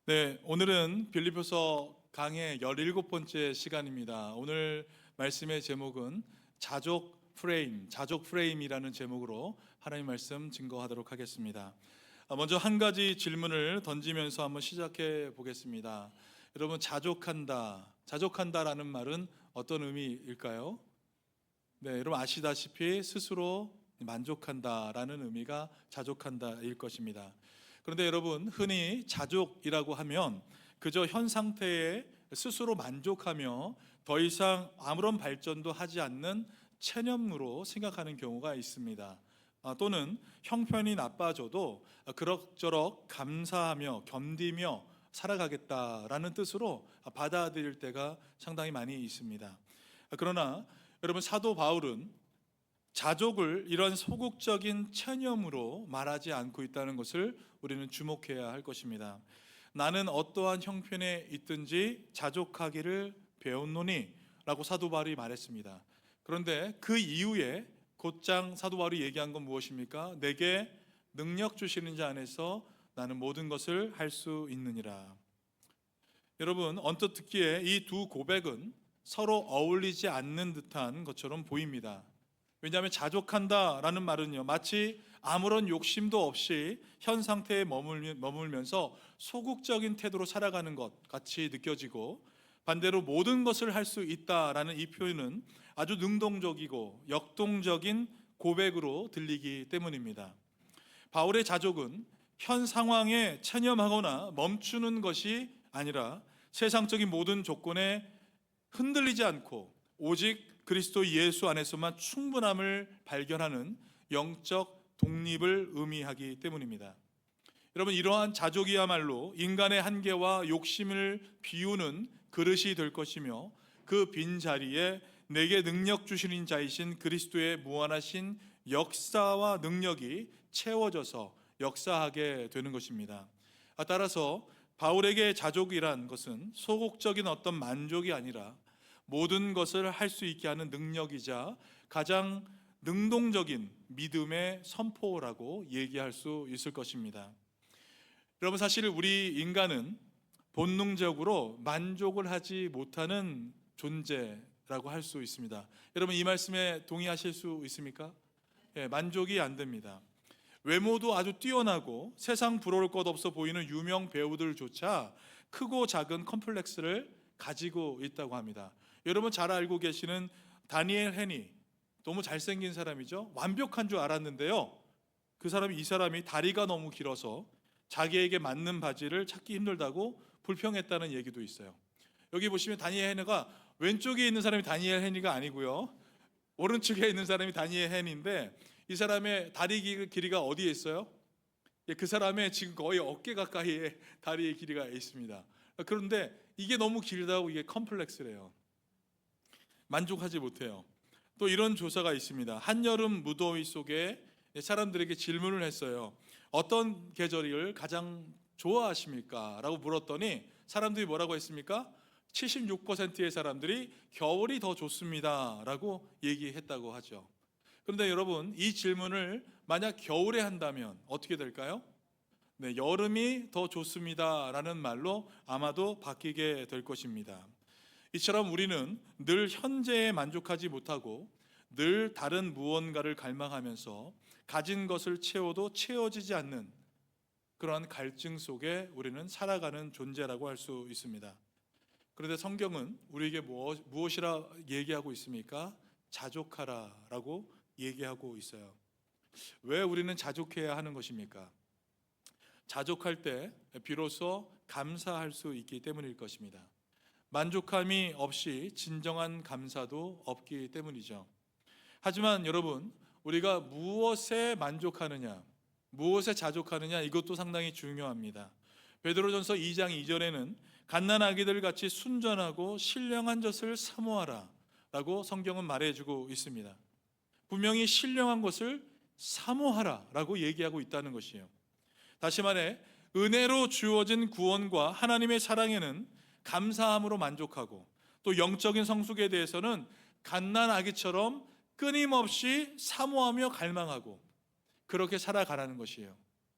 네, 오늘은 빌립보서 강의 17번째 시간입니다. 오늘 말씀의 제목은 자족 프레임이라는 제목으로 하나님 말씀 증거하도록 하겠습니다. 먼저 한 가지 질문을 던지면서 한번 시작해 보겠습니다. 여러분, 자족한다라는 말은 어떤 의미일까요? 네, 여러분 아시다시피 스스로 만족한다라는 의미가 자족한다일 것입니다. 그런데 여러분, 흔히 자족이라고 하면 그저 현 상태에 스스로 만족하며 더 이상 아무런 발전도 하지 않는 체념으로 생각하는 경우가 있습니다. 또는 형편이 나빠져도 그럭저럭 감사하며 견디며 살아가겠다라는 뜻으로 받아들일 때가 상당히 많이 있습니다. 그러나 여러분, 사도 바울은 자족을 이런 소극적인 체념으로 말하지 않고 있다는 것을 우리는 주목해야 할 것입니다. 나는 어떠한 형편에 있든지 자족하기를 배웠노니 라고 사도 바울이 말했습니다. 그런데 그 이후에 곧장 사도 바울이 얘기한 건 무엇입니까? 내게 능력 주시는 자 안에서 나는 모든 것을 할 수 있느니라. 여러분, 언뜻 듣기에 이 두 고백은 서로 어울리지 않는 듯한 것처럼 보입니다. 왜냐하면 자족한다라는 말은요, 마치 아무런 욕심도 없이 현 상태에 머물면서 소극적인 태도로 살아가는 것 같이 느껴지고, 반대로 모든 것을 할 수 있다라는 이 표현은 아주 능동적이고 역동적인 고백으로 들리기 때문입니다. 바울의 자족은 현 상황에 체념하거나 멈추는 것이 아니라 세상적인 모든 조건에 흔들리지 않고 오직 그리스도 예수 안에서만 충분함을 발견하는 영적 독립을 의미하기 때문입니다. 여러분, 이러한 자족이야말로 인간의 한계와 욕심을 비우는 그릇이 될 것이며, 그 빈자리에 내게 능력 주시는 자이신 그리스도의 무한하신 역사와 능력이 채워져서 역사하게 되는 것입니다. 따라서 바울에게 자족이란 것은 소극적인 어떤 만족이 아니라 모든 것을 할 수 있게 하는 능력이자 가장 능동적인 믿음의 선포라고 얘기할 수 있을 것입니다. 여러분, 사실 우리 인간은 본능적으로 만족을 하지 못하는 존재라고 할 수 있습니다. 여러분, 이 말씀에 동의하실 수 있습니까? 만족이 안 됩니다. 외모도 아주 뛰어나고 세상 부러울 것 없어 보이는 유명 배우들조차 크고 작은 컴플렉스를 가지고 있다고 합니다. 여러분 잘 알고 계시는 다니엘 헤니, 너무 잘생긴 사람이죠. 완벽한 줄 알았는데요, 이 사람이 다리가 너무 길어서 자기에게 맞는 바지를 찾기 힘들다고 불평했다는 얘기도 있어요. 여기 보시면 다니엘 헤니가, 왼쪽에 있는 사람이 다니엘 헤니가 아니고요, 오른쪽에 있는 사람이 다니엘 헤니인데, 이 사람의 다리 길이가 어디에 있어요? 그 사람의 지금 거의 어깨 가까이에 다리의 길이가 있습니다. 그런데 이게 너무 길다고 이게 컴플렉스래요. 만족하지 못해요. 또 이런 조사가 있습니다. 한여름 무더위 속에 사람들에게 질문을 했어요. 어떤 계절을 가장 좋아하십니까? 라고 물었더니 사람들이 뭐라고 했습니까? 76%의 사람들이 겨울이 더 좋습니다 라고 얘기했다고 하죠. 그런데 여러분, 이 질문을 만약 겨울에 한다면 어떻게 될까요? 네, 여름이 더 좋습니다 라는 말로 아마도 바뀌게 될 것입니다. 이처럼 우리는 늘 현재에 만족하지 못하고 늘 다른 무언가를 갈망하면서 가진 것을 채워도 채워지지 않는 그러한 갈증 속에 우리는 살아가는 존재라고 할 수 있습니다. 그런데 성경은 우리에게 무엇이라 얘기하고 있습니까? 자족하라라고 얘기하고 있어요. 왜 우리는 자족해야 하는 것입니까? 자족할 때 비로소 감사할 수 있기 때문일 것입니다. 만족함이 없이 진정한 감사도 없기 때문이죠. 하지만 여러분, 우리가 무엇에 만족하느냐, 무엇에 자족하느냐, 이것도 상당히 중요합니다. 베드로전서 2장 2절에는 갓난아기들 같이 순전하고 신령한 것을 사모하라 라고 성경은 말해주고 있습니다. 분명히 신령한 것을 사모하라 라고 얘기하고 있다는 것이에요. 다시 말해, 은혜로 주어진 구원과 하나님의 사랑에는 감사함으로 만족하고, 또 영적인 성숙에 대해서는 갓난아기처럼 끊임없이 사모하며 갈망하고 그렇게 살아가라는 것이에요.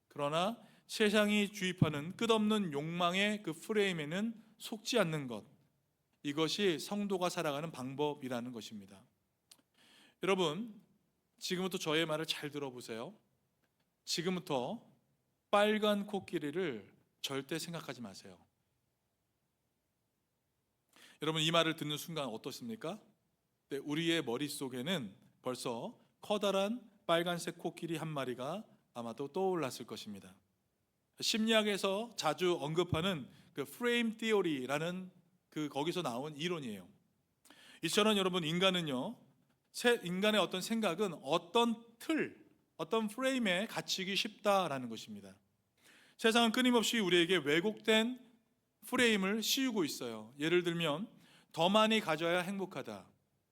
그러나 세상이 주입하는 끝없는 욕망의 그 프레임에는 속지 않는 것, 이것이 성도가 살아가는 방법이라는 것입니다. 여러분, 지금부터 저의 말을 잘 들어보세요. 지금부터 빨간 코끼리를 절대 생각하지 마세요. 여러분, 이 말을 듣는 순간 어떻습니까? 네, 우리의 머릿속에는 벌써 커다란 빨간색 코끼리 한 마리가 아마도 떠올랐을 것입니다. 심리학에서 자주 언급하는 그 프레임 티오리라는 거기서 나온 이론이에요. 이처럼 여러분, 인간의 어떤 생각은 어떤 어떤 프레임에 갇히기 쉽다라는 것입니다. 세상은 끊임없이 우리에게 왜곡된 프레임을 씌우고 있어요. 예를 들면 더 많이 가져야 행복하다.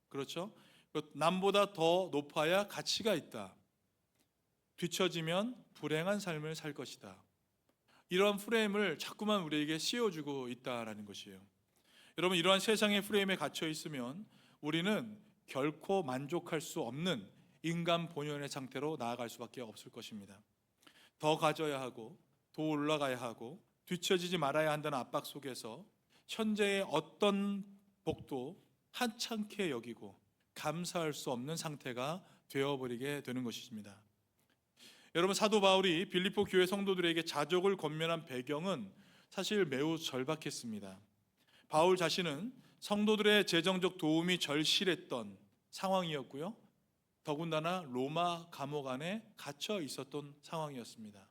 그렇죠? 남보다 더 높아야 가치가 있다. 뒤처지면 불행한 삶을 살 것이다. 이런 프레임을 자꾸만 우리에게 씌워주고 있다라는 것이에요. 여러분, 이러한 세상의 프레임에 갇혀 있으면 우리는 결코 만족할 수 없는 인간 본연의 상태로 나아갈 수밖에 없을 것입니다. 더 가져야 하고 더 올라가야 하고 뒤처지지 말아야 한다는 압박 속에서 현재의 어떤 복도 하찮게 여기고 감사할 수 없는 상태가 되어버리게 되는 것입니다. 여러분, 사도 바울이 빌립보 교회 성도들에게 자족을 권면한 배경은 사실 매우 절박했습니다. 바울 자신은 성도들의 재정적 도움이 절실했던 상황이었고요, 더군다나 로마 감옥 안에 갇혀 있었던 상황이었습니다.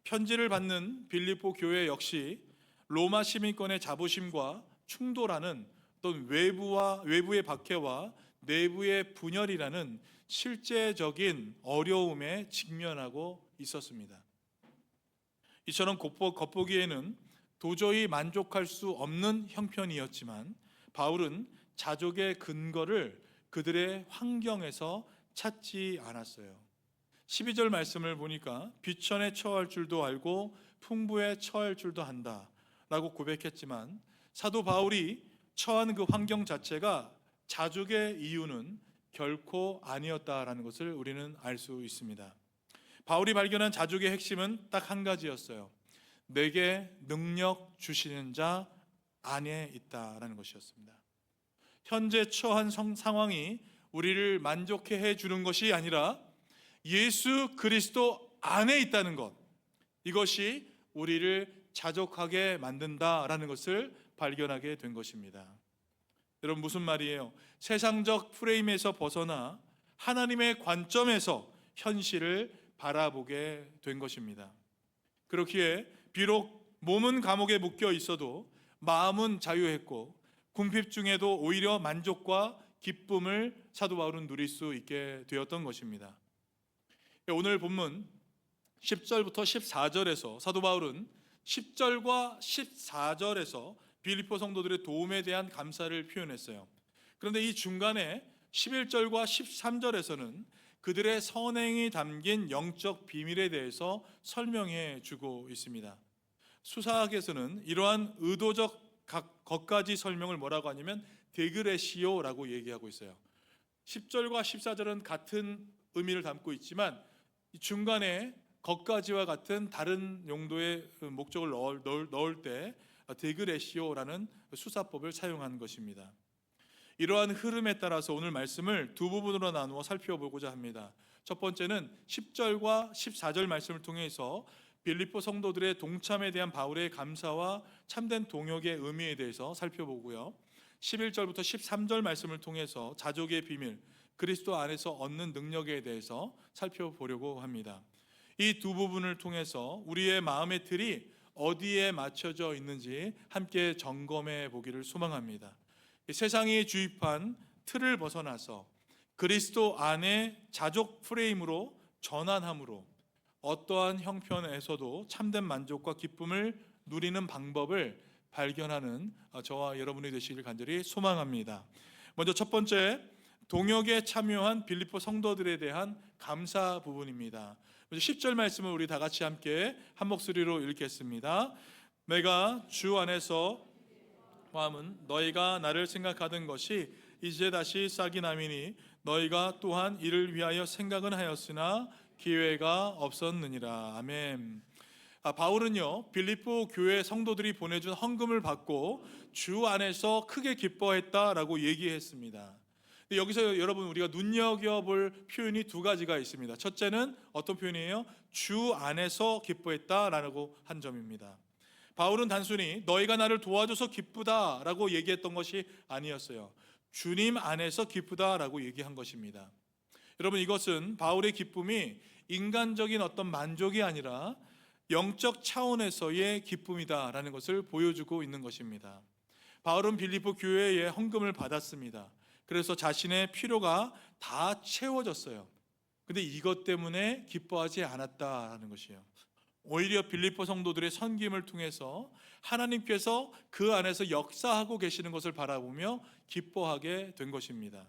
편지를 받는 빌립보 교회 역시 로마 시민권의 자부심과 충돌하는 어떤 외부의 박해와 내부의 분열이라는 실제적인 어려움에 직면하고 있었습니다. 이처럼 겉보기에는 도저히 만족할 수 없는 형편이었지만 바울은 자족의 근거를 그들의 환경에서 찾지 않았어요. 12절 말씀을 보니까 비천에 처할 줄도 알고 풍부에 처할 줄도 한다 라고 고백했지만, 사도 바울이 처한 그 환경 자체가 자족의 이유는 결코 아니었다라는 것을 우리는 알 수 있습니다. 바울이 발견한 자족의 핵심은 딱 한 가지였어요. 내게 능력 주시는 자 안에 있다라는 것이었습니다. 현재 처한 상황이 우리를 만족해 해주는 것이 아니라 예수 그리스도 안에 있다는 것, 이것이 우리를 자족하게 만든다라는 것을 발견하게 된 것입니다. 여러분, 무슨 말이에요? 세상적 프레임에서 벗어나 하나님의 관점에서 현실을 바라보게 된 것입니다. 그렇기에 비록 몸은 감옥에 묶여 있어도 마음은 자유했고 궁핍 중에도 오히려 만족과 기쁨을 사도 바울은 누릴 수 있게 되었던 것입니다. 오늘 본문 10절부터 14절에서 사도 바울은 10절과 14절에서 빌립보 성도들의 도움에 대한 감사를 표현했어요. 그런데 이 중간에 11절과 13절에서는 그들의 선행이 담긴 영적 비밀에 대해서 설명해 주고 있습니다. 수사학에서는 이러한 의도적 것까지 설명을 뭐라고 하냐면 데그레시오라고 얘기하고 있어요. 10절과 14절은 같은 의미를 담고 있지만 중간에 것까지와 같은 다른 용도의 목적을 넣을 때 데그레시오라는 수사법을 사용한 것입니다. 이러한 흐름에 따라서 오늘 말씀을 두 부분으로 나누어 살펴보고자 합니다. 첫 번째는 10절과 14절 말씀을 통해서 빌립보 성도들의 동참에 대한 바울의 감사와 참된 동역의 의미에 대해서 살펴보고요, 11절부터 13절 말씀을 통해서 자족의 비밀, 그리스도 안에서 얻는 능력에 대해서 살펴보려고 합니다. 이 두 부분을 통해서 우리의 마음의 틀이 어디에 맞춰져 있는지 함께 점검해 보기를 소망합니다. 세상이 주입한 틀을 벗어나서 그리스도 안에 자족 프레임으로 전환함으로 어떠한 형편에서도 참된 만족과 기쁨을 누리는 방법을 발견하는 저와 여러분이 되시길 간절히 소망합니다. 먼저 첫 번째, 동역에 참여한 빌립보 성도들에 대한 감사 부분입니다. 10절 말씀을 우리 다 같이 함께 한 목소리로 읽겠습니다. 내가 주 안에서 마음은 너희가 나를 생각하던 것이 이제 다시 싹이 나미니 너희가 또한 이를 위하여 생각은 하였으나 기회가 없었느니라. 아멘. 바울은요, 빌립보 교회 성도들이 보내준 헌금을 받고 주 안에서 크게 기뻐했다라고 얘기했습니다. 여기서 여러분 우리가 눈여겨볼 표현이 두 가지가 있습니다. 첫째는 어떤 표현이에요? 주 안에서 기뻐했다라고 한 점입니다. 바울은 단순히 너희가 나를 도와줘서 기쁘다라고 얘기했던 것이 아니었어요. 주님 안에서 기쁘다라고 얘기한 것입니다. 여러분, 이것은 바울의 기쁨이 인간적인 어떤 만족이 아니라 영적 차원에서의 기쁨이다라는 것을 보여주고 있는 것입니다. 바울은 빌립보 교회에 헌금을 받았습니다. 그래서 자신의 필요가 다 채워졌어요. 근데 이것 때문에 기뻐하지 않았다라는 것이에요. 오히려 빌립보 성도들의 섬김을 통해서 하나님께서 그 안에서 역사하고 계시는 것을 바라보며 기뻐하게 된 것입니다.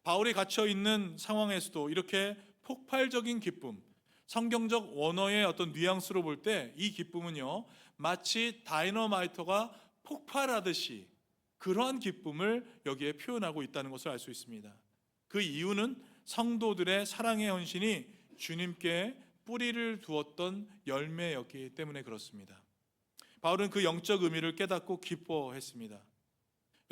바울이 갇혀 있는 상황에서도 이렇게 폭발적인 기쁨, 성경적 원어의 어떤 뉘앙스로 볼 때 이 기쁨은요, 마치 다이너마이터가 폭발하듯이 그러한 기쁨을 여기에 표현하고 있다는 것을 알 수 있습니다. 그 이유는 성도들의 사랑의 헌신이 주님께 뿌리를 두었던 열매였기 때문에 그렇습니다. 바울은 그 영적 의미를 깨닫고 기뻐했습니다.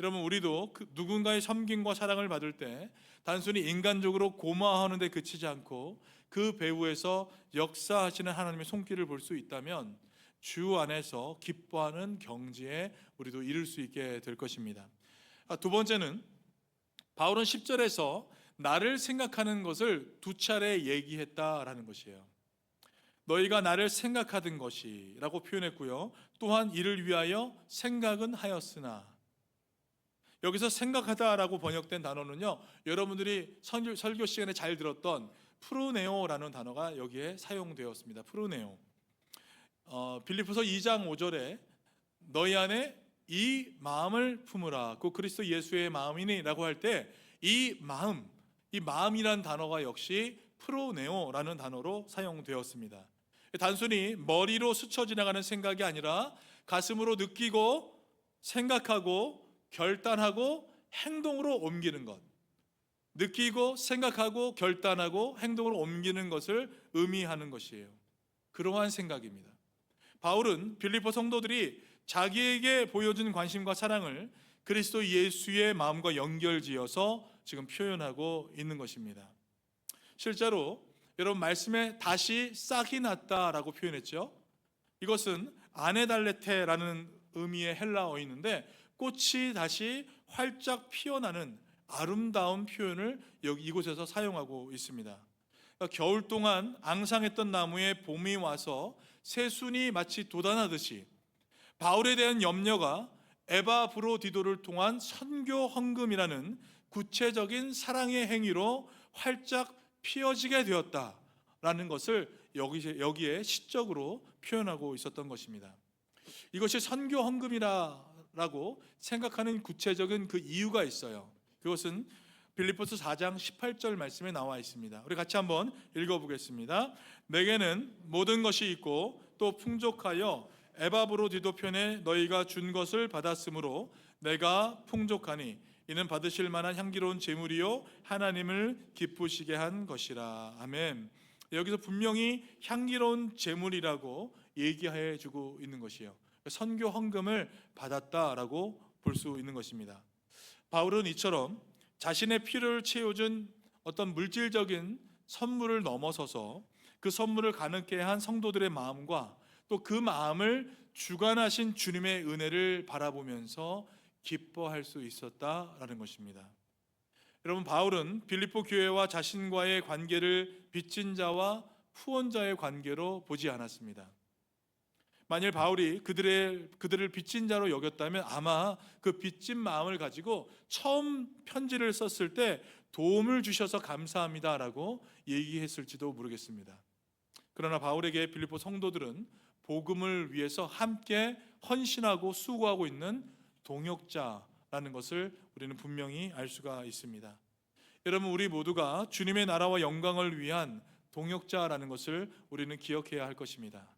여러분, 우리도 누군가의 섬김과 사랑을 받을 때 단순히 인간적으로 고마워하는 데 그치지 않고 그 배후에서 역사하시는 하나님의 손길을 볼 수 있다면 주 안에서 기뻐하는 경지에 우리도 이룰 수 있게 될 것입니다. 두 번째는 바울은 10절에서 나를 생각하는 것을 두 차례 얘기했다라는 것이에요. 너희가 나를 생각하던 것이라고 표현했고요. 또한 이를 위하여 생각은 하였으나, 여기서 생각하다라고 번역된 단어는요, 여러분들이 설교 시간에 잘 들었던 프루네오라는 단어가 여기에 사용되었습니다. 프루네오. 빌립보서 2장 5절에 너희 안에 이 마음을 품으라, 그 그리스도 예수의 마음이니 라고 할 때 이 마음이란 단어가 역시 프로네오라는 단어로 사용되었습니다. 단순히 머리로 스쳐 지나가는 생각이 아니라 가슴으로 느끼고 생각하고 결단하고 행동으로 옮기는 것, 느끼고 생각하고 결단하고 행동으로 옮기는 것을 의미하는 것이에요. 그러한 생각입니다. 바울은 빌립보 성도들이 자기에게 보여준 관심과 사랑을 그리스도 예수의 마음과 연결지어서 지금 표현하고 있는 것입니다. 실제로 여러분, 말씀에 다시 싹이 났다라고 표현했죠. 이것은 아네달레테라는 의미의 헬라어인데 꽃이 다시 활짝 피어나는 아름다운 표현을 이곳에서 사용하고 있습니다. 그러니까 겨울 동안 앙상했던 나무에 봄이 와서 새순이 마치 돋아나듯이 바울에 대한 염려가 에바브로디도를 통한 선교 헌금이라는 구체적인 사랑의 행위로 활짝 피어지게 되었다라는 것을 여기에 시적으로 표현하고 있었던 것입니다. 이것이 선교 헌금이라고 생각하는 구체적인 그 이유가 있어요. 그것은 빌립보서 4장 18절 말씀에 나와 있습니다. 우리 같이 한번 읽어보겠습니다. 내게는 모든 것이 있고 또 풍족하여 에바브로디도 편에 너희가 준 것을 받았으므로 내가 풍족하니 이는 받으실 만한 향기로운 제물이요 하나님을 기쁘시게 한 것이라. 아멘. 여기서 분명히 향기로운 제물이라고 얘기해 주고 있는 것이에요. 선교 헌금을 받았다라고 볼 수 있는 것입니다. 바울은 이처럼 자신의 필요를 채워준 어떤 물질적인 선물을 넘어서서 그 선물을 가능케 한 성도들의 마음과 또 그 마음을 주관하신 주님의 은혜를 바라보면서 기뻐할 수 있었다라는 것입니다. 여러분, 바울은 빌립보 교회와 자신과의 관계를 빚진 자와 후원자의 관계로 보지 않았습니다. 만일 바울이 그들을 빚진 자로 여겼다면 아마 그 빚진 마음을 가지고 처음 편지를 썼을 때 도움을 주셔서 감사합니다라고 얘기했을지도 모르겠습니다. 그러나 바울에게 빌립보 성도들은 복음을 위해서 함께 헌신하고 수고하고 있는 동역자라는 것을 우리는 분명히 알 수가 있습니다. 여러분, 우리 모두가 주님의 나라와 영광을 위한 동역자라는 것을 우리는 기억해야 할 것입니다.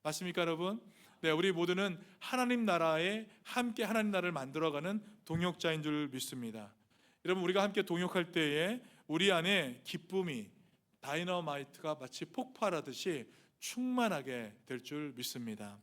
맞습니까, 여러분? 네, 우리 모두는 하나님 나라에 함께 하나님 나라를 만들어가는 동역자인 줄 믿습니다. 여러분, 우리가 함께 동역할 때에 우리 안에 기쁨이 다이너마이트가 마치 폭발하듯이 충만하게 될 줄 믿습니다.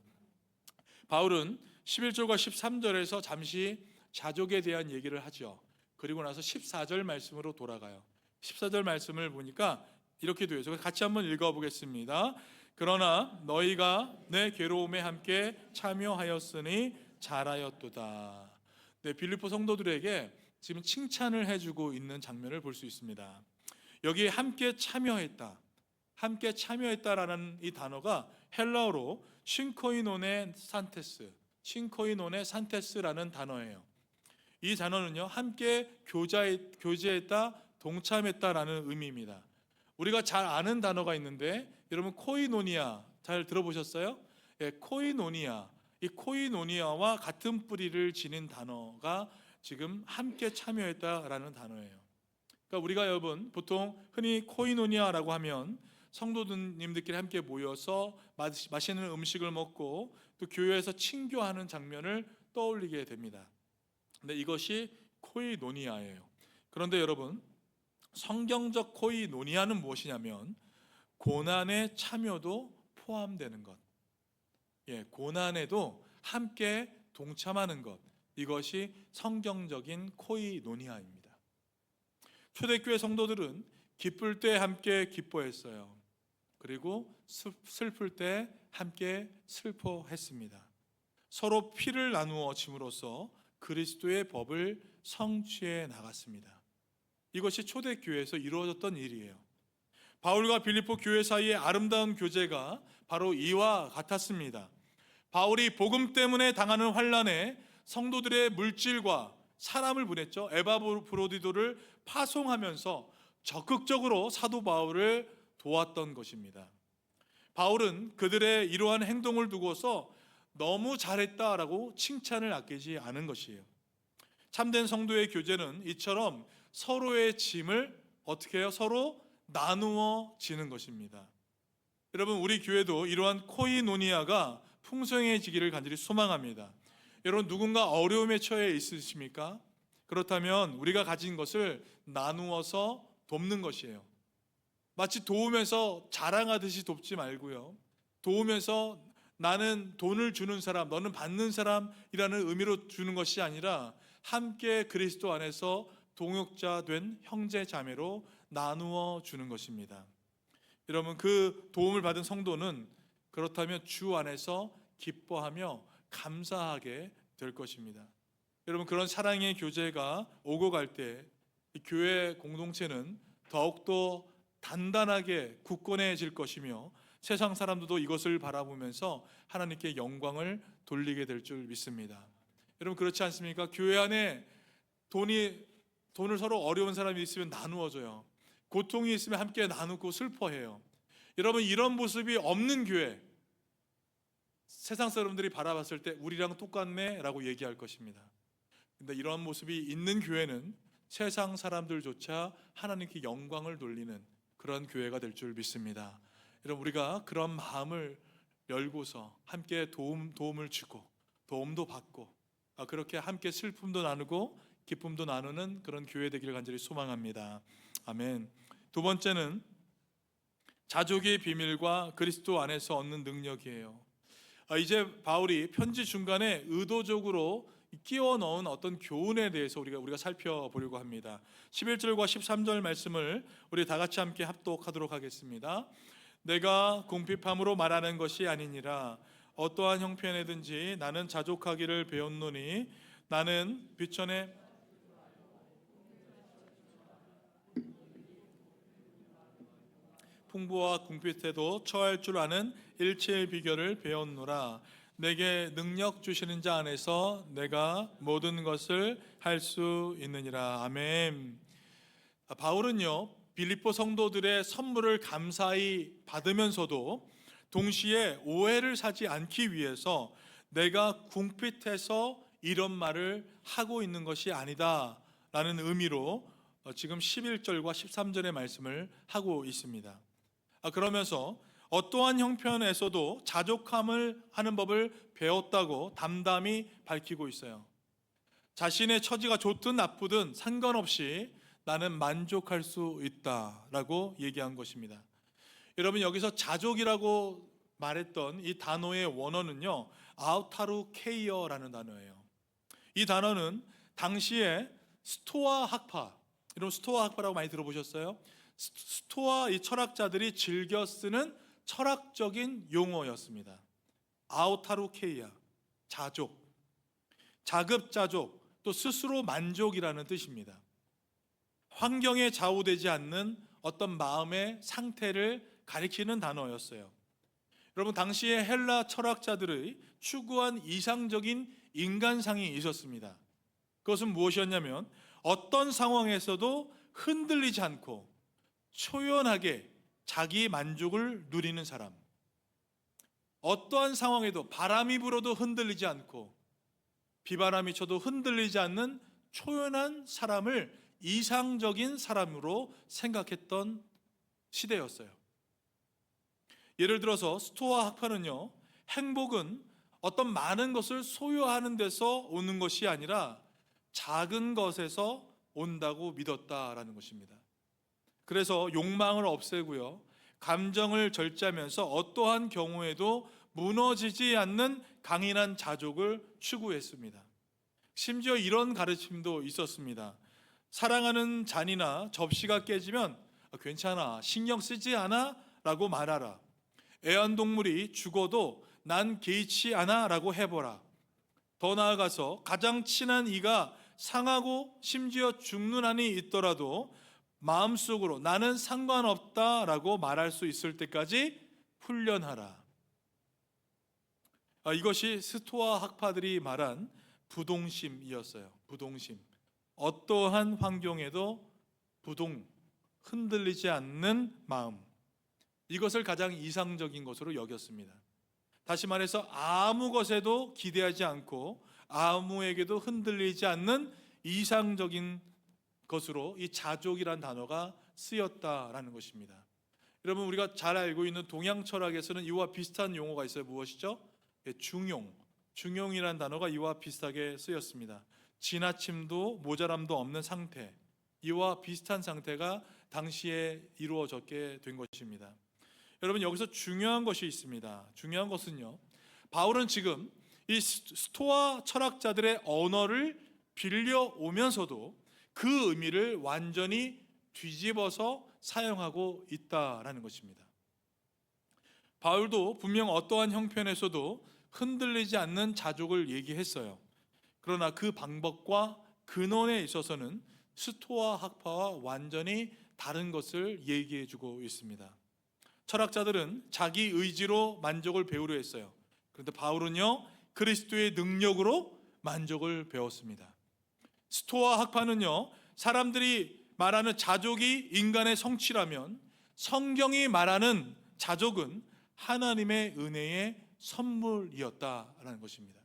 바울은 11절과 13절에서 잠시 자족에 대한 얘기를 하죠. 그리고 나서 14절 말씀으로 돌아가요. 14절 말씀을 보니까 이렇게 되어 있어요. 같이 한번 읽어보겠습니다. 그러나 너희가 내 괴로움에 함께 참여하였으니 잘하였도다. 네, 빌립보 성도들에게 지금 칭찬을 해주고 있는 장면을 볼 수 있습니다. 여기에 함께 참여했다, 함께 참여했다라는 이 단어가 헬라어로 싱코이노네 산테스라는 단어예요. 이 단어는요, 함께 교제했다, 동참했다라는 의미입니다. 우리가 잘 아는 단어가 있는데 여러분 코이노니아 잘 들어보셨어요? 예, 코이노니아. 이 코이노니아와 같은 뿌리를 지닌 단어가 지금 함께 참여했다라는 단어예요. 그러니까 우리가 여러분 보통 흔히 코이노니아라고 하면 성도님들끼리 함께 모여서 맛있는 음식을 먹고 또 교회에서 친교하는 장면을 떠올리게 됩니다. 근데 이것이 코이노니아예요. 그런데 여러분, 성경적 코이노니아는 무엇이냐면 고난의 참여도 포함되는 것. 예, 고난에도 함께 동참하는 것. 이것이 성경적인 코이노니아입니다. 초대교회 성도들은 기쁠 때 함께 기뻐했어요. 그리고 슬플 때 함께 슬퍼했습니다. 서로 피를 나누어 짐으로써 그리스도의 법을 성취해 나갔습니다. 이것이 초대교회에서 이루어졌던 일이에요. 바울과 빌립보 교회 사이의 아름다운 교제가 바로 이와 같았습니다. 바울이 복음 때문에 당하는 환난에 성도들의 물질과 사람을 보냈죠. 에바브로디도를 파송하면서 적극적으로 사도 바울을 도왔던 것입니다. 바울은 그들의 이러한 행동을 두고서 너무 잘했다라고 칭찬을 아끼지 않은 것이에요. 참된 성도의 교제는 이처럼 서로의 짐을 어떻게 해요? 서로 나누어 지는 것입니다. 여러분, 우리 교회도 이러한 코이노니아가 풍성해지기를 간절히 소망합니다. 여러분, 누군가 어려움에 처해 있으십니까? 그렇다면 우리가 가진 것을 나누어서 돕는 것이에요. 마치 도우면서 자랑하듯이 돕지 말고요, 도우면서 나는 돈을 주는 사람, 너는 받는 사람이라는 의미로 주는 것이 아니라 함께 그리스도 안에서 동역자 된 형제 자매로 나누어 주는 것입니다. 여러분, 그 도움을 받은 성도는 그렇다면 주 안에서 기뻐하며 감사하게 될 것입니다. 여러분, 그런 사랑의 교제가 오고 갈 때 교회 공동체는 더욱더 단단하게 굳건해질 것이며 세상 사람들도 이것을 바라보면서 하나님께 영광을 돌리게 될 줄 믿습니다. 여러분, 그렇지 않습니까? 교회 안에 돈을 서로 어려운 사람이 있으면 나누어줘요. 고통이 있으면 함께 나누고 슬퍼해요. 여러분, 이런 모습이 없는 교회, 세상 사람들이 바라봤을 때 우리랑 똑같네 라고 얘기할 것입니다. 근데 이런 모습이 있는 교회는 세상 사람들조차 하나님께 영광을 돌리는 그런 교회가 될 줄 믿습니다. 여러분, 우리가 그런 마음을 열고서 함께 도움을 주고 도움도 받고 그렇게 함께 슬픔도 나누고 기쁨도 나누는 그런 교회 되기를 간절히 소망합니다. 아멘. 두 번째는 자족의 비밀과 그리스도 안에서 얻는 능력이에요. 이제 바울이 편지 중간에 의도적으로 끼워 넣은 어떤 교훈에 대해서 우리가 살펴보려고 합니다. 11절과 13절 말씀을 우리 다 같이 함께 합독하도록 하겠습니다. 내가 궁핍함으로 말하는 것이 아니니라. 어떠한 형편에든지 나는 자족하기를 배웠노니 나는 비천에 풍부와 궁핍에도 처할 줄 아는 일체의 비결을 배웠노라. 내게 능력 주시는 자 안에서 내가 모든 것을 할 수 있느니라. 아멘. 바울은요, 빌립보 성도들의 선물을 감사히 받으면서도 동시에 오해를 사지 않기 위해서 내가 궁핍해서 이런 말을 하고 있는 것이 아니다 라는 의미로 지금 11절과 13절의 말씀을 하고 있습니다. 그러면서 어떠한 형편에서도 자족함을 하는 법을 배웠다고 담담히 밝히고 있어요. 자신의 처지가 좋든 나쁘든 상관없이 나는 만족할 수 있다라고 얘기한 것입니다. 여러분, 여기서 자족이라고 말했던 이 단어의 원어는요, 아우타루케이어라는 단어예요. 이 단어는 당시에 스토아 학파, 여러분 스토아 학파라고 많이 들어보셨어요? 스토아 이 철학자들이 즐겨 쓰는 철학적인 용어였습니다. 아우타루케이아, 자족, 자급자족, 또 스스로 만족이라는 뜻입니다. 환경에 좌우되지 않는 어떤 마음의 상태를 가리키는 단어였어요. 여러분, 당시에 헬라 철학자들의 추구한 이상적인 인간상이 있었습니다. 그것은 무엇이었냐면 어떤 상황에서도 흔들리지 않고 초연하게 자기 만족을 누리는 사람, 어떠한 상황에도 바람이 불어도 흔들리지 않고 비바람이 쳐도 흔들리지 않는 초연한 사람을 이상적인 사람으로 생각했던 시대였어요. 예를 들어서 스토아 학파는요, 행복은 어떤 많은 것을 소유하는 데서 오는 것이 아니라 작은 것에서 온다고 믿었다라는 것입니다. 그래서 욕망을 없애고요, 감정을 절제하면서 어떠한 경우에도 무너지지 않는 강인한 자족을 추구했습니다. 심지어 이런 가르침도 있었습니다. 사랑하는 잔이나 접시가 깨지면 괜찮아, 신경 쓰지 않아 라고 말하라. 애완동물이 죽어도 난 개의치 않아 라고 해보라. 더 나아가서 가장 친한 이가 상하고 심지어 죽는 한이 있더라도 마음속으로 나는 상관없다 라고 말할 수 있을 때까지 훈련하라. 이것이 스토아 학파들이 말한 부동심이었어요. 부동심. 어떠한 환경에도 흔들리지 않는 마음, 이것을 가장 이상적인 것으로 여겼습니다. 다시 말해서 아무 것에도 기대하지 않고 아무에게도 흔들리지 않는 이상적인 것으로 이 자족이란 단어가 쓰였다라는 것입니다. 여러분, 우리가 잘 알고 있는 동양 철학에서는 이와 비슷한 용어가 있어요. 무엇이죠? 중용이란 단어가 이와 비슷하게 쓰였습니다. 지나침도 모자람도 없는 상태, 이와 비슷한 상태가 당시에 이루어졌게 된 것입니다. 여러분, 여기서 중요한 것이 있습니다. 중요한 것은요, 바울은 지금 이 스토아 철학자들의 언어를 빌려오면서도 그 의미를 완전히 뒤집어서 사용하고 있다라는 것입니다. 바울도 분명 어떠한 형편에서도 흔들리지 않는 자족을 얘기했어요. 그러나 그 방법과 근원에 있어서는 스토아 학파와 완전히 다른 것을 얘기해 주고 있습니다. 철학자들은 자기 의지로 만족을 배우려 했어요. 그런데 바울은요, 그리스도의 능력으로 만족을 배웠습니다. 스토아 학파는요, 사람들이 말하는 자족이 인간의 성취라면 성경이 말하는 자족은 하나님의 은혜의 선물이었다라는 것입니다.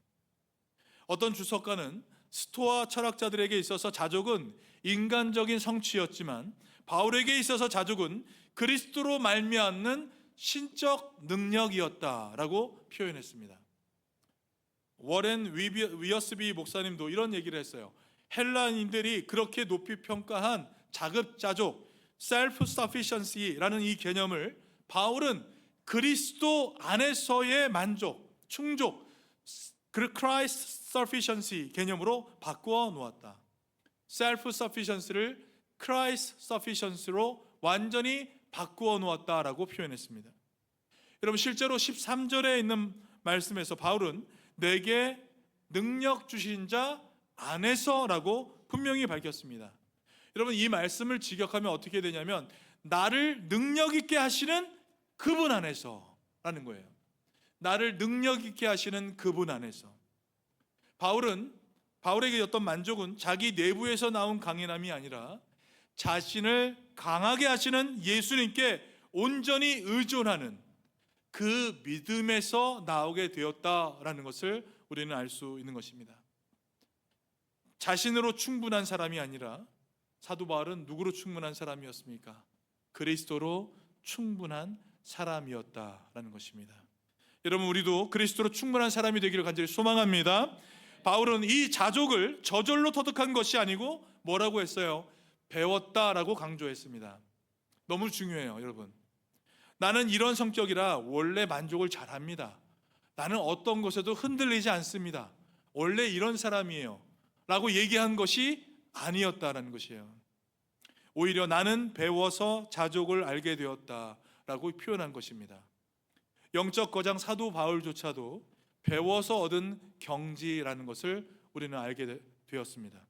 어떤 주석가는 스토아 철학자들에게 있어서 자족은 인간적인 성취였지만 바울에게 있어서 자족은 그리스도로 말미암는 신적 능력이었다라고 표현했습니다. 워렌 위어스비 목사님도 이런 얘기를 했어요. 헬라인들이 그렇게 높이 평가한 자급자족, self-sufficiency라는 이 개념을 바울은 그리스도 안에서의 만족, 충족, Christ sufficiency 개념으로 바꾸어 놓았다. self-sufficiency를 Christ sufficiency로 완전히 바꾸어 놓았다라고 표현했습니다. 여러분, 실제로 13절에 있는 말씀에서 바울은 내게 능력 주신 자 안에서라고 분명히 밝혔습니다. 여러분, 이 말씀을 직역하면 어떻게 되냐면 나를 능력 있게 하시는 그분 안에서라는 거예요. 나를 능력 있게 하시는 그분 안에서. 바울에게 어떤 만족은 자기 내부에서 나온 강인함이 아니라 자신을 강하게 하시는 예수님께 온전히 의존하는 그 믿음에서 나오게 되었다라는 것을 우리는 알 수 있는 것입니다. 자신으로 충분한 사람이 아니라 사도 바울은 누구로 충분한 사람이었습니까? 그리스도로 충분한 사람이었다라는 것입니다. 여러분, 우리도 그리스도로 충분한 사람이 되기를 간절히 소망합니다. 바울은 이 자족을 저절로 터득한 것이 아니고 뭐라고 했어요? 배웠다라고 강조했습니다. 너무 중요해요, 여러분. 나는 이런 성격이라 원래 만족을 잘합니다. 나는 어떤 것에도 흔들리지 않습니다. 원래 이런 사람이에요. 라고 얘기한 것이 아니었다라는 것이에요. 오히려 나는 배워서 자족을 알게 되었다라고 표현한 것입니다. 영적 거장 사도 바울조차도 배워서 얻은 경지라는 것을 우리는 알게 되었습니다.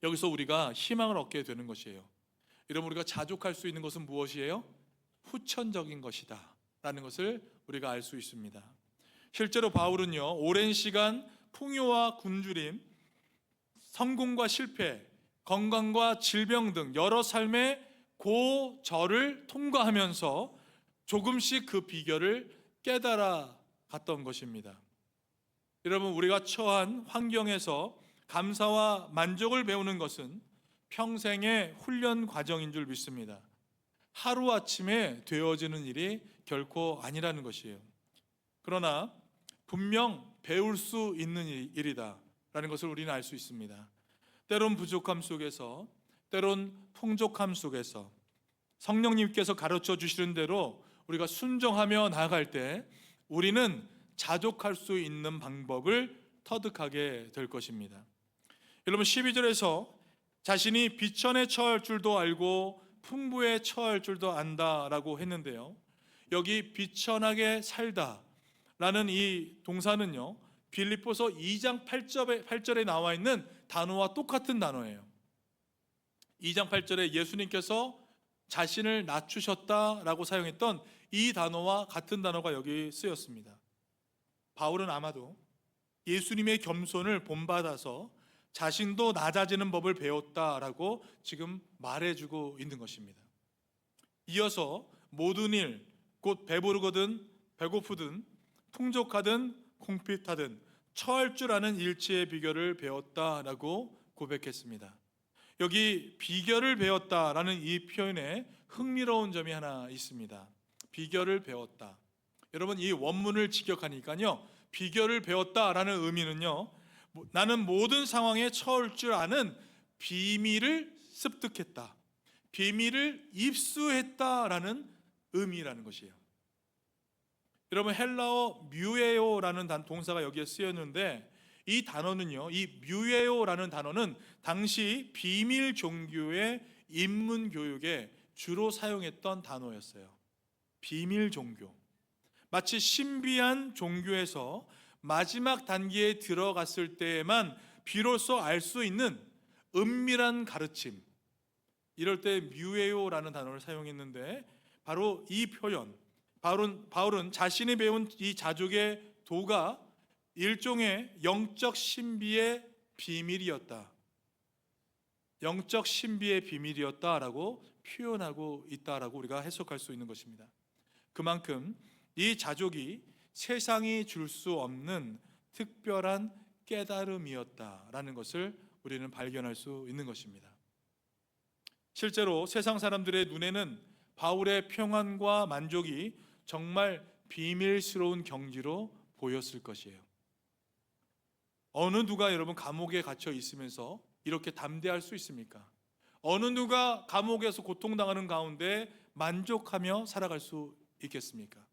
여기서 우리가 희망을 얻게 되는 것이에요. 여러분, 우리가 자족할 수 있는 것은 무엇이에요? 후천적인 것이다 라는 것을 우리가 알 수 있습니다. 실제로 바울은요, 오랜 시간 풍요와 굶주림, 성공과 실패, 건강과 질병 등 여러 삶의 고절을 통과하면서 조금씩 그 비결을 깨달아 갔던 것입니다. 여러분, 우리가 처한 환경에서 감사와 만족을 배우는 것은 평생의 훈련 과정인 줄 믿습니다. 하루아침에 되어지는 일이 결코 아니라는 것이에요. 그러나 분명 배울 수 있는 일이다 라는 것을 우리는 알 수 있습니다. 때론 부족함 속에서, 때론 풍족함 속에서 성령님께서 가르쳐 주시는 대로 우리가 순종하며 나아갈 때 우리는 자족할 수 있는 방법을 터득하게 될 것입니다. 여러분, 12절에서 자신이 비천에 처할 줄도 알고 풍부에 처할 줄도 안다라고 했는데요, 여기 비천하게 살다 라는 이 동사는요, 빌립보서 2장 8절에 나와 있는 단어와 똑같은 단어예요. 2장 8절에 예수님께서 자신을 낮추셨다라고 사용했던 이 단어와 같은 단어가 여기 쓰였습니다. 바울은 아마도 예수님의 겸손을 본받아서 자신도 낮아지는 법을 배웠다라고 지금 말해주고 있는 것입니다. 이어서 모든 일, 곧 배부르거든 배고프든 풍족하든 궁핍하든 처할 줄 아는 일치의 비결을 배웠다라고 고백했습니다. 여기 비결을 배웠다라는 이 표현에 흥미로운 점이 하나 있습니다. 비결을 배웠다. 여러분, 이 원문을 직역하니까요, 비결을 배웠다라는 의미는요, 나는 모든 상황에 처할 줄 아는 비밀을 습득했다, 비밀을 입수했다라는 의미라는 것이에요. 여러분, 헬라어 뮤에오라는 동사가 여기에 쓰였는데, 이 단어는요, 이 뮤에오라는 단어는 당시 비밀 종교의 입문 교육에 주로 사용했던 단어였어요. 비밀 종교, 마치 신비한 종교에서 마지막 단계에 들어갔을 때에만 비로소 알 수 있는 은밀한 가르침, 이럴 때 뮤에오라는 단어를 사용했는데, 바로 이 표현, 바울은 자신이 배운 이 자족의 도가 일종의 영적 신비의 비밀이었다, 영적 신비의 비밀이었다라고 표현하고 있다라고 우리가 해석할 수 있는 것입니다. 그만큼 이 자족이 세상이 줄 수 없는 특별한 깨달음이었다라는 것을 우리는 발견할 수 있는 것입니다. 실제로 세상 사람들의 눈에는 바울의 평안과 만족이 정말 비밀스러운 경지로 보였을 것이에요. 어느 누가 여러분 감옥에 갇혀 있으면서 이렇게 담대할 수 있습니까? 어느 누가 감옥에서 고통당하는 가운데 만족하며 살아갈 수 있겠습니까?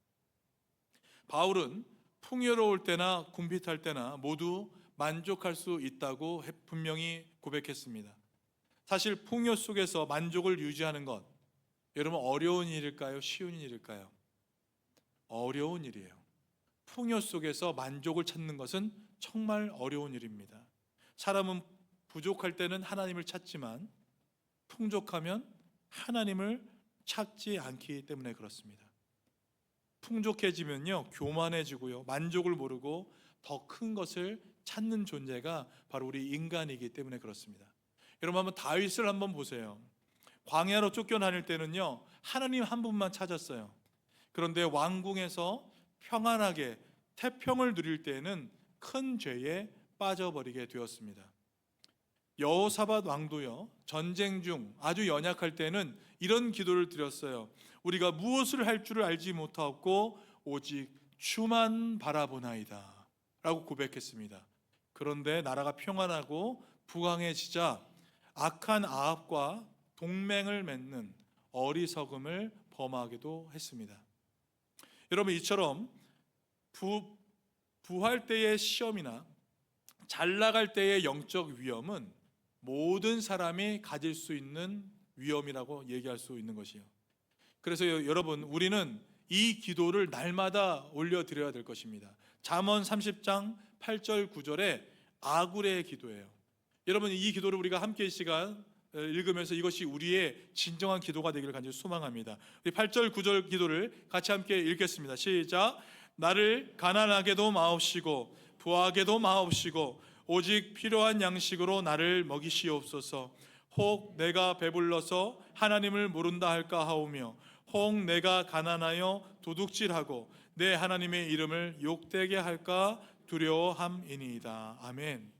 바울은 풍요로울 때나 궁핍할 때나 모두 만족할 수 있다고 분명히 고백했습니다. 사실 풍요 속에서 만족을 유지하는 것, 여러분 어려운 일일까요? 쉬운 일일까요? 어려운 일이에요. 풍요 속에서 만족을 찾는 것은 정말 어려운 일입니다. 사람은 부족할 때는 하나님을 찾지만 풍족하면 하나님을 찾지 않기 때문에 그렇습니다. 풍족해지면요, 교만해지고요, 만족을 모르고 더 큰 것을 찾는 존재가 바로 우리 인간이기 때문에 그렇습니다. 여러분, 한번 다윗을 한번 보세요. 광야로 쫓겨다닐 때는요, 하나님 한 분만 찾았어요. 그런데 왕궁에서 평안하게 태평을 누릴 때에는 큰 죄에 빠져버리게 되었습니다. 여호사밧 왕도요, 전쟁 중 아주 연약할 때는 이런 기도를 드렸어요. 우리가 무엇을 할 줄을 알지 못하고 오직 주만 바라보나이다 라고 고백했습니다. 그런데 나라가 평안하고 부강해지자 악한 아합과 동맹을 맺는 어리석음을 범하기도 했습니다. 여러분, 이처럼 부할 때의 시험이나 잘 나갈 때의 영적 위험은 모든 사람이 가질 수 있는 위험이라고 얘기할 수 있는 것이에요. 그래서 여러분, 우리는 이 기도를 날마다 올려드려야 될 것입니다. 잠언 30장 8절 9절에 아굴의 기도예요. 여러분, 이 기도를 우리가 함께 이 시간 읽으면서 이것이 우리의 진정한 기도가 되기를 간절히 소망합니다. 우리 8절 9절 기도를 같이 함께 읽겠습니다. 시작. 나를 가난하게도 마옵시고 부하게도 마옵시고 오직 필요한 양식으로 나를 먹이시옵소서. 혹 내가 배불러서 하나님을 모른다 할까 하오며 혹 내가 가난하여 도둑질하고 내 하나님의 이름을 욕되게 할까 두려워함이니이다. 아멘.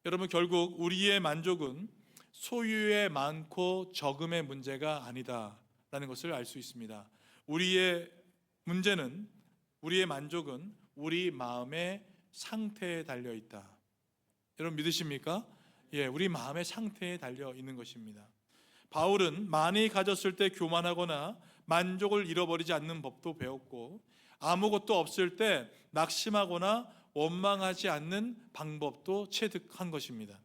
여러분, 결국 우리의 만족은 소유의 많고 적음의 문제가 아니다라는 것을 알 수 있습니다. 우리의 문제는, 우리의 만족은 우리 마음의 상태에 달려 있다. 여러분, 믿으십니까? 예, 우리 마음의 상태에 달려 있는 것입니다. 바울은 많이 가졌을 때 교만하거나 만족을 잃어버리지 않는 법도 배웠고, 아무것도 없을 때 낙심하거나 원망하지 않는 방법도 체득한 것입니다.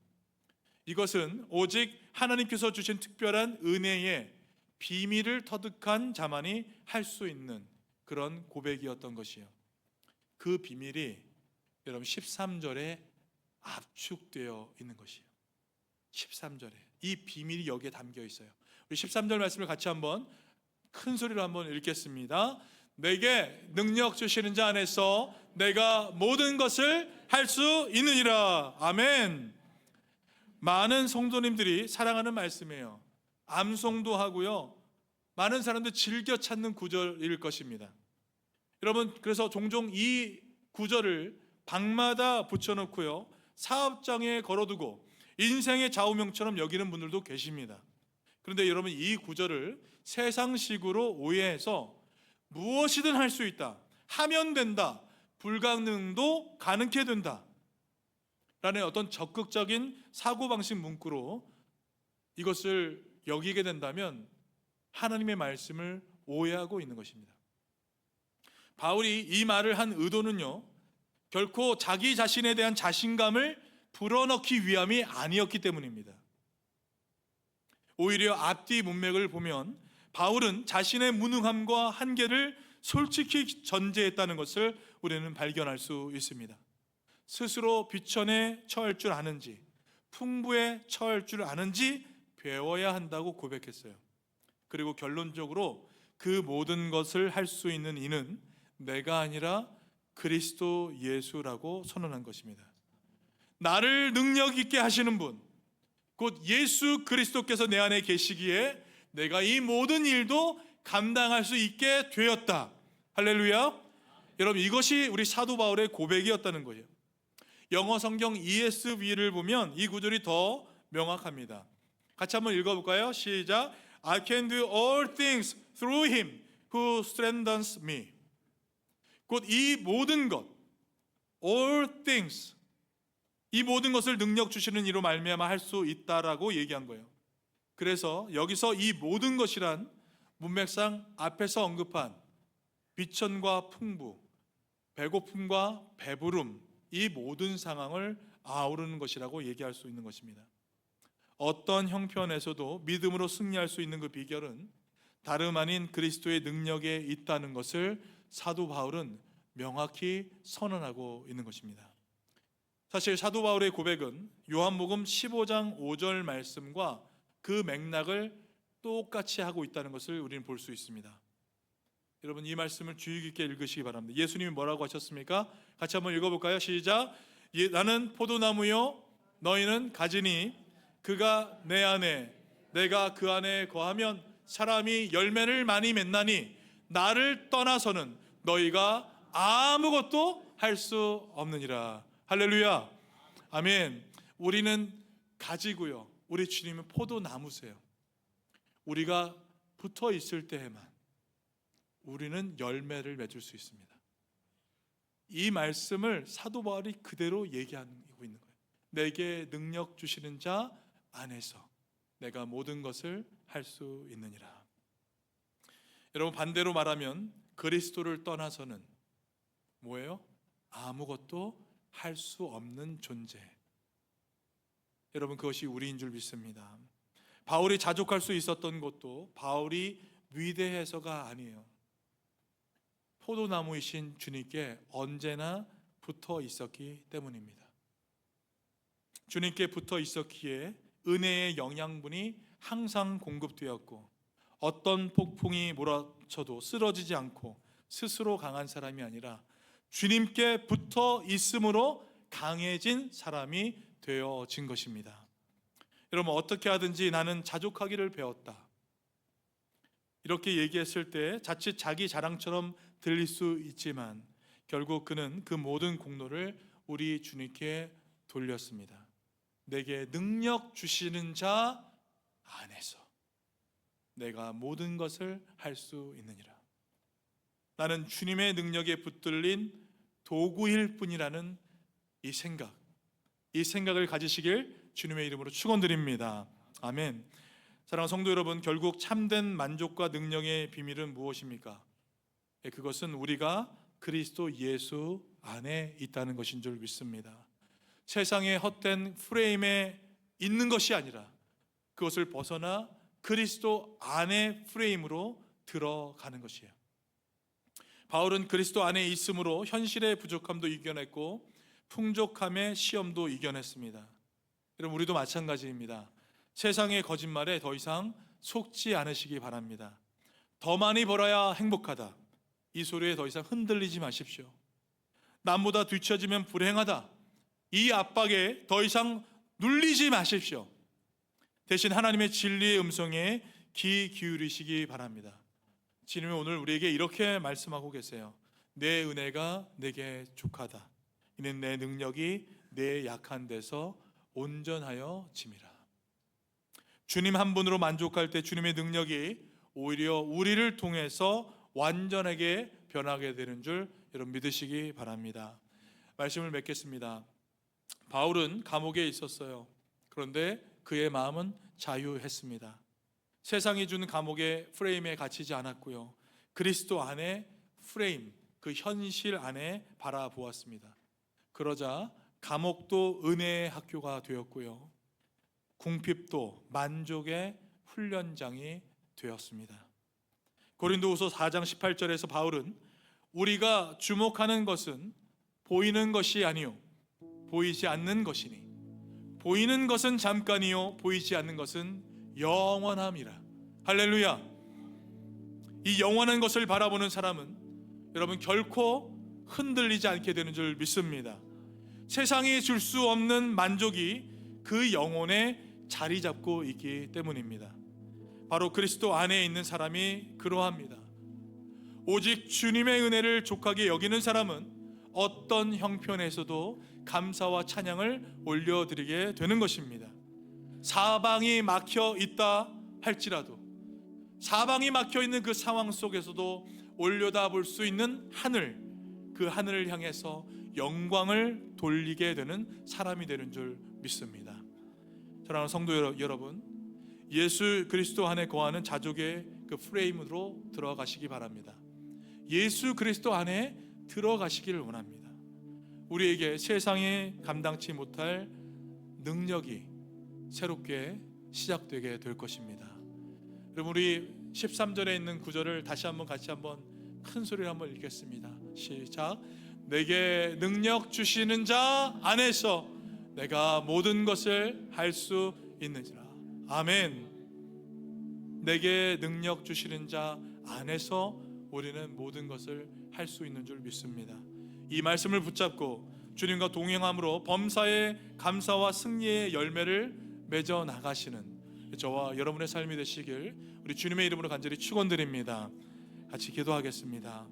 이것은 오직 하나님께서 주신 특별한 은혜의 비밀을 터득한 자만이 할 수 있는 그런 고백이었던 것이요. 그 비밀이 여러분 13절에 압축되어 있는 것이에요. 13절에 이 비밀이 여기에 담겨 있어요. 우리 13절 말씀을 같이 한번 큰 소리로 한번 읽겠습니다. 내게 능력 주시는 자 안에서 내가 모든 것을 할 수 있느니라. 아멘. 많은 성도님들이 사랑하는 말씀이에요. 암송도 하고요, 많은 사람들 즐겨 찾는 구절일 것입니다. 여러분, 그래서 종종 이 구절을 방마다 붙여놓고요, 사업장에 걸어두고 인생의 좌우명처럼 여기는 분들도 계십니다. 그런데 여러분, 이 구절을 세상식으로 오해해서 무엇이든 할 수 있다, 하면 된다, 불가능도 가능케 된다 라는 어떤 적극적인 사고방식 문구로 이것을 여기게 된다면 하나님의 말씀을 오해하고 있는 것입니다. 바울이 이 말을 한 의도는요, 결코 자기 자신에 대한 자신감을 불어넣기 위함이 아니었기 때문입니다. 오히려 앞뒤 문맥을 보면 바울은 자신의 무능함과 한계를 솔직히 전제했다는 것을 우리는 발견할 수 있습니다. 스스로 비천에 처할 줄 아는지, 풍부에 처할 줄 아는지 배워야 한다고 고백했어요. 그리고 결론적으로 그 모든 것을 할 수 있는 이는 내가 아니라 그리스도 예수라고 선언한 것입니다. 나를 능력 있게 하시는 분, 곧 예수 그리스도께서 내 안에 계시기에 내가 이 모든 일도 감당할 수 있게 되었다. 할렐루야. 여러분, 이것이 우리 사도 바울의 고백이었다는 거예요. 영어 성경 ESV를 보면 이 구절이 더 명확합니다. 같이 한번 읽어볼까요? 시작. I can do all things through him who strengthens me. 곧 이 모든 것, all things, 이 모든 것을 능력 주시는 이로 말미암아 할 수 있다라고 얘기한 거예요. 그래서 여기서 이 모든 것이란 문맥상 앞에서 언급한 비천과 풍부, 배고픔과 배부름, 이 모든 상황을 아우르는 것이라고 얘기할 수 있는 것입니다. 어떤 형편에서도 믿음으로 승리할 수 있는 그 비결은 다름 아닌 그리스도의 능력에 있다는 것을 사도 바울은 명확히 선언하고 있는 것입니다. 사실 사도 바울의 고백은 요한복음 15장 5절 말씀과 그 맥락을 똑같이 하고 있다는 것을 우리는 볼 수 있습니다. 여러분, 이 말씀을 주의 깊게 읽으시기 바랍니다. 예수님이 뭐라고 하셨습니까? 같이 한번 읽어볼까요? 시작. 나는 포도나무요 너희는 가지니 그가 내 안에 내가 그 안에 거하면 사람이 열매를 많이 맺나니 나를 떠나서는 너희가 아무것도 할 수 없느니라. 할렐루야. 아멘. 우리는 가지고요, 우리 주님은 포도나무세요. 우리가 붙어 있을 때에만 우리는 열매를 맺을 수 있습니다. 이 말씀을 사도 바울이 그대로 얘기하고 있는 거예요. 내게 능력 주시는 자 안에서 내가 모든 것을 할 수 있느니라. 여러분, 반대로 말하면 그리스도를 떠나서는 뭐예요? 아무것도 할 수 없는 존재. 여러분, 그것이 우리인 줄 믿습니다. 바울이 자족할 수 있었던 것도 바울이 위대해서가 아니에요. 포도나무이신 주님께 언제나 붙어 있었기 때문입니다. 주님께 붙어 있었기에 은혜의 영양분이 항상 공급되었고, 어떤 폭풍이 몰아쳐도 쓰러지지 않고 스스로 강한 사람이 아니라 주님께 붙어 있음으로 강해진 사람이 되어진 것입니다. 여러분, 어떻게 하든지 나는 자족하기를 배웠다, 이렇게 얘기했을 때 자칫 자기 자랑처럼 들릴 수 있지만 결국 그는 그 모든 공로를 우리 주님께 돌렸습니다. 내게 능력 주시는 자 안에서 내가 모든 것을 할 수 있느니라. 나는 주님의 능력에 붙들린 도구일 뿐이라는 이 생각을 가지시길 주님의 이름으로 축원드립니다. 아멘. 사랑하는 성도 여러분, 결국 참된 만족과 능력의 비밀은 무엇입니까? 그것은 우리가 그리스도 예수 안에 있다는 것인 줄 믿습니다. 세상의 헛된 프레임에 있는 것이 아니라 그것을 벗어나 그리스도 안의 프레임으로 들어가는 것이에요. 바울은 그리스도 안에 있음으로 현실의 부족함도 이겨냈고 풍족함의 시험도 이겨냈습니다. 여러분, 우리도 마찬가지입니다. 세상의 거짓말에 더 이상 속지 않으시기 바랍니다. 더 많이 벌어야 행복하다, 이 소리에 더 이상 흔들리지 마십시오. 남보다 뒤처지면 불행하다, 이 압박에 더 이상 눌리지 마십시오. 대신 하나님의 진리의 음성에 귀 기울이시기 바랍니다. 주님은 오늘 우리에게 이렇게 말씀하고 계세요. 내 은혜가 내게 족하다. 이는 내 능력이 내 약한 데서 온전하여 짐이라. 주님 한 분으로 만족할 때 주님의 능력이 오히려 우리를 통해서 완전하게 변하게 되는 줄 여러분 믿으시기 바랍니다. 말씀을 맺겠습니다. 바울은 감옥에 있었어요. 그런데 그의 마음은 자유했습니다. 세상이 주는 감옥의 프레임에 갇히지 않았고요, 그리스도 안에 프레임, 그 현실 안에 바라보았습니다. 그러자 감옥도 은혜의 학교가 되었고요, 궁핍도 만족의 훈련장이 되었습니다. 고린도후서 4장 18절에서 바울은 우리가 주목하는 것은 보이는 것이 아니요 보이지 않는 것이니 보이는 것은 잠깐이요 보이지 않는 것은 영원함이라. 할렐루야. 이 영원한 것을 바라보는 사람은 여러분 결코 흔들리지 않게 되는 줄 믿습니다. 세상이 줄 수 없는 만족이 그 영혼에 자리 잡고 있기 때문입니다. 바로 그리스도 안에 있는 사람이 그러합니다. 오직 주님의 은혜를 족하게 여기는 사람은 어떤 형편에서도 감사와 찬양을 올려드리게 되는 것입니다. 사방이 막혀 있다 할지라도, 사방이 막혀 있는 그 상황 속에서도 올려다볼 수 있는 하늘, 그 하늘을 향해서 영광을 돌리게 되는 사람이 되는 줄 믿습니다. 사랑하는 성도 여러분, 예수 그리스도 안에 거하는 자족의 그 프레임으로 들어가시기 바랍니다. 예수 그리스도 안에 들어가시기를 원합니다. 우리에게 세상에 감당치 못할 능력이 새롭게 시작되게 될 것입니다. 여러분, 우리 13절에 있는 구절을 다시 한번 같이 한번 큰 소리로 한번 읽겠습니다. 시작. 내게 능력 주시는 자 안에서 내가 모든 것을 할 수 있느니라. 아멘. 내게 능력 주시는 자 안에서 우리는 모든 것을 할 수 있는 줄 믿습니다. 이 말씀을 붙잡고 주님과 동행함으로 범사의 감사와 승리의 열매를 맺어 나가시는 저와 여러분의 삶이 되시길 우리 주님의 이름으로 간절히 축원드립니다. 같이 기도하겠습니다.